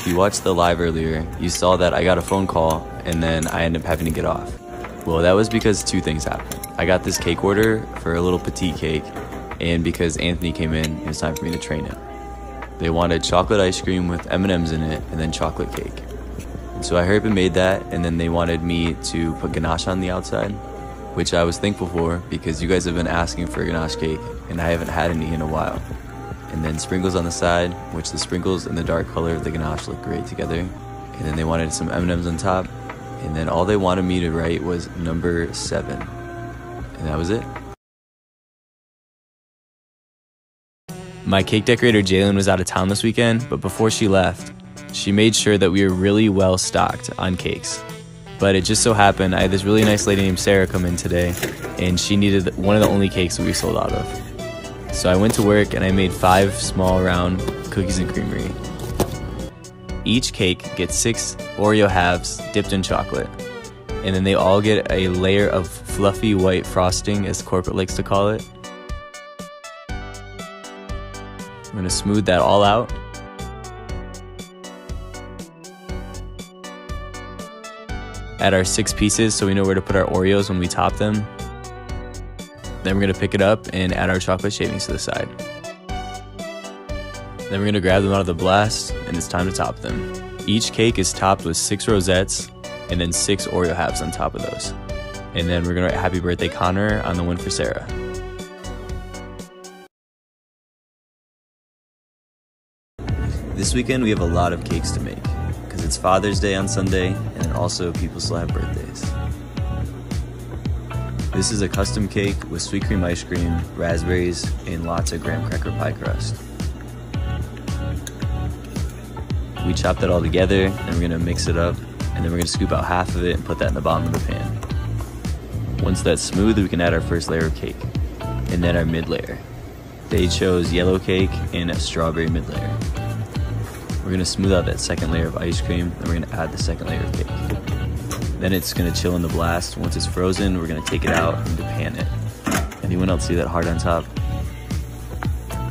if you watched the live earlier, you saw that I got a phone call and then I ended up having to get off. Well, that was because two things happened. I got this cake order for a little petite cake, and because Anthony came in, it was time for me to train him. They wanted chocolate ice cream with M&Ms in it and then chocolate cake. So I hurried up and made that, and then they wanted me to put ganache on the outside, which I was thankful for because you guys have been asking for a ganache cake and I haven't had any in a while. And then sprinkles on the side, which the sprinkles and the dark color of the ganache look great together. And then they wanted some M&Ms on top, and then all they wanted me to write was number 7. And that was it. My cake decorator Jalen was out of town this weekend, but before she left, she made sure that we were really well stocked on cakes. But it just so happened I had this really nice lady named Sarah come in today, and she needed one of the only cakes that we sold out of. So I went to work and I made 5 small round cookies and creamery. Each cake gets 6 Oreo halves dipped in chocolate, and then they all get a layer of fluffy white frosting, as corporate likes to call it. I'm gonna smooth that all out. Add our 6 pieces so we know where to put our Oreos when we top them. Then we're gonna pick it up and add our chocolate shavings to the side. Then we're gonna grab them out of the blast, and it's time to top them. Each cake is topped with 6 rosettes and then 6 Oreo halves on top of those. And then we're gonna write happy birthday Connor on the one for Sarah. This weekend we have a lot of cakes to make because it's Father's Day on Sunday, and then also people still have birthdays. This is a custom cake with sweet cream ice cream, raspberries, and lots of graham cracker pie crust. We chop that all together, and we're gonna mix it up, and then we're gonna scoop out half of it and put that in the bottom of the pan. Once that's smooth, we can add our first layer of cake, and then our mid layer. They chose yellow cake and a strawberry mid layer. We're gonna smooth out that second layer of ice cream, and we're gonna add the second layer of cake. Then it's gonna chill in the blast. Once it's frozen, we're gonna take it out and pan it. Anyone else see that heart on top?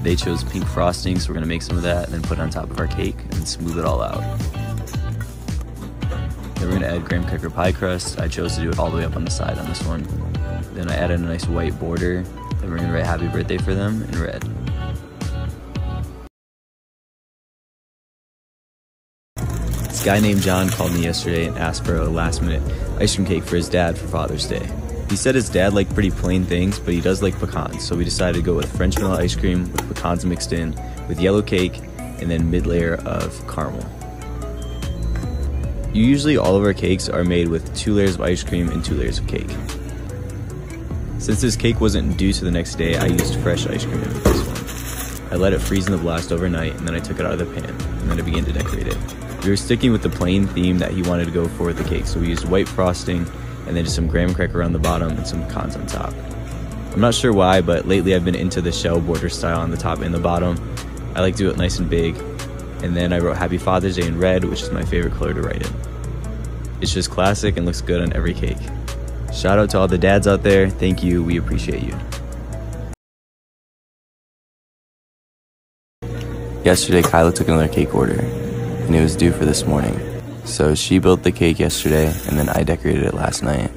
They chose pink frosting, so we're gonna make some of that and then put it on top of our cake and smooth it all out. Then we're gonna add graham cracker pie crust. I chose to do it all the way up on the side on this one. Then I added a nice white border. Then we're gonna write happy birthday for them in red. This guy named John called me yesterday and asked for a last-minute ice cream cake for his dad for Father's Day. He said his dad liked pretty plain things, but he does like pecans, so we decided to go with French vanilla ice cream with pecans mixed in, with yellow cake, and then mid-layer of caramel. Usually all of our cakes are made with 2 layers of ice cream and 2 layers of cake. Since this cake wasn't due to the next day, I used fresh ice cream in this one. I let it freeze in the blast overnight, and then I took it out of the pan, and then I began to decorate it. We were sticking with the plain theme that he wanted to go for with the cake, so we used white frosting and then just some graham cracker on the bottom and some pecans on top. I'm not sure why, but lately I've been into the shell border style on the top and the bottom. I like to do it nice and big. And then I wrote Happy Father's Day in red, which is my favorite color to write in. It's just classic and looks good on every cake. Shout out to all the dads out there. Thank you. We appreciate you. Yesterday, Kyla took another cake order, and it was due for this morning. So she built the cake yesterday, and then I decorated it last night.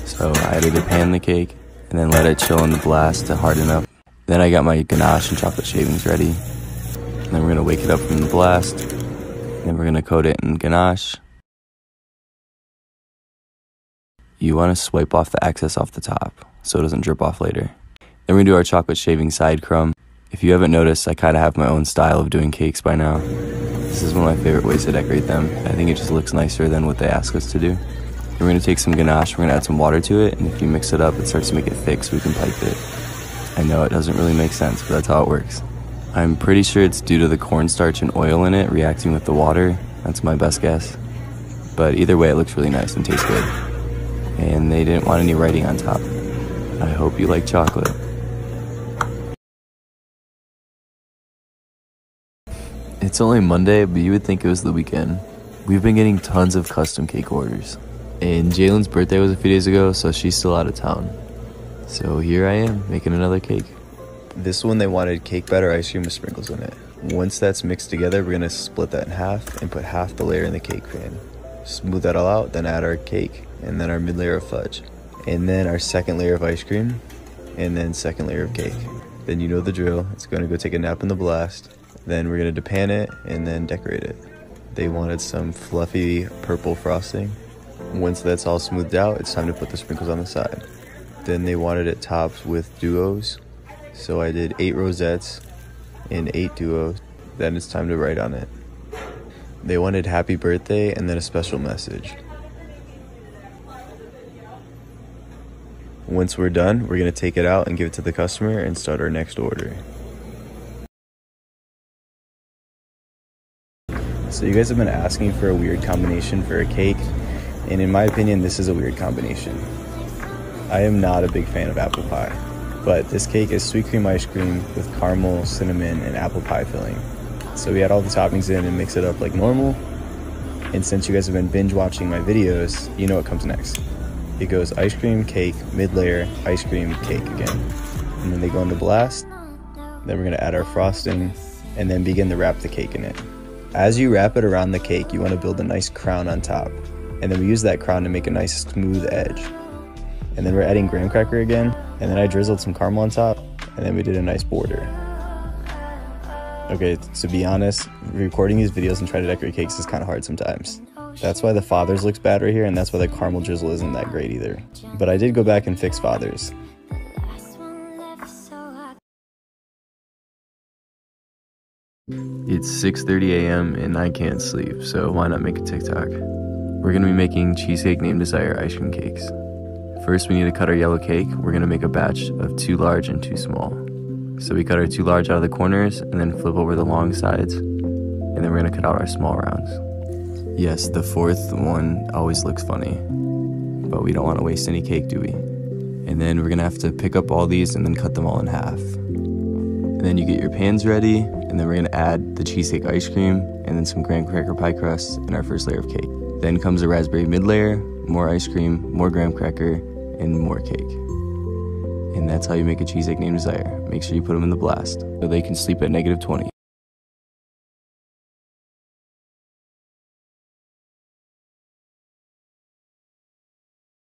So I had to pan the cake, and then let it chill in the blast to harden up. Then I got my ganache and chocolate shavings ready. And then we're gonna wake it up from the blast. Then we're gonna coat it in ganache. You wanna swipe off the excess off the top, so it doesn't drip off later. Then we're gonna do our chocolate shaving side crumb. If you haven't noticed, I kinda have my own style of doing cakes by now. This is one of my favorite ways to decorate them. I think it just looks nicer than what they ask us to do. Then we're gonna take some ganache, we're gonna add some water to it, and if you mix it up, it starts to make it thick so we can pipe it. I know it doesn't really make sense, but that's how it works. I'm pretty sure it's due to the cornstarch and oil in it reacting with the water. That's my best guess. But either way, it looks really nice and tastes good. And they didn't want any writing on top. I hope you like chocolate. It's only Monday, but you would think it was the weekend. We've been getting tons of custom cake orders. And Jalen's birthday was a few days ago, so she's still out of town. So here I am, making another cake. This one they wanted cake batter ice cream with sprinkles in it. Once that's mixed together, we're gonna split that in half and put half the layer in the cake pan. Smooth that all out, then add our cake, and then our mid layer of fudge, and then our second layer of ice cream, and then second layer of cake. Then you know the drill, it's gonna go take a nap in the blast, then we're gonna depan it, and then decorate it. They wanted some fluffy purple frosting. Once that's all smoothed out, it's time to put the sprinkles on the side. Then they wanted it topped with duos, so I did 8 rosettes and 8 duos. Then it's time to write on it. They wanted happy birthday and then a special message. Once we're done, we're gonna take it out and give it to the customer and start our next order. So you guys have been asking for a weird combination for a cake, and in my opinion, this is a weird combination. I am not a big fan of apple pie, but this cake is sweet cream ice cream with caramel, cinnamon, and apple pie filling. So we add all the toppings in and mix it up like normal, and since you guys have been binge watching my videos, you know what comes next. It goes ice cream, cake, mid-layer, ice cream, cake again. And then they go in the blast. Then we're gonna add our frosting and then begin to wrap the cake in it. As you wrap it around the cake, you wanna build a nice crown on top. And then we use that crown to make a nice smooth edge. And then we're adding graham cracker again. And then I drizzled some caramel on top. And then we did a nice border. Okay, to be honest, recording these videos and trying to decorate cakes is kind of hard sometimes. That's why the Father's looks bad right here, and that's why the caramel drizzle isn't that great either. But I did go back and fix Father's. It's 6:30 a.m. and I can't sleep, so why not make a TikTok? We're gonna be making cheesecake named Desire ice cream cakes. First, we need to cut our yellow cake. We're gonna make a batch of 2 large and 2 small. So we cut our 2 large out of the corners and then flip over the long sides. And then we're gonna cut out our small rounds. Yes, the 4th one always looks funny, but we don't wanna waste any cake, do we? And then we're gonna have to pick up all these and then cut them all in half. And then you get your pans ready, and then we're gonna add the cheesecake ice cream and then some graham cracker pie crust in our first layer of cake. Then comes a raspberry mid layer, more ice cream, more graham cracker, and more cake. And that's how you make a cheesecake named Desire. Make sure you put them in the blast so they can sleep at -20.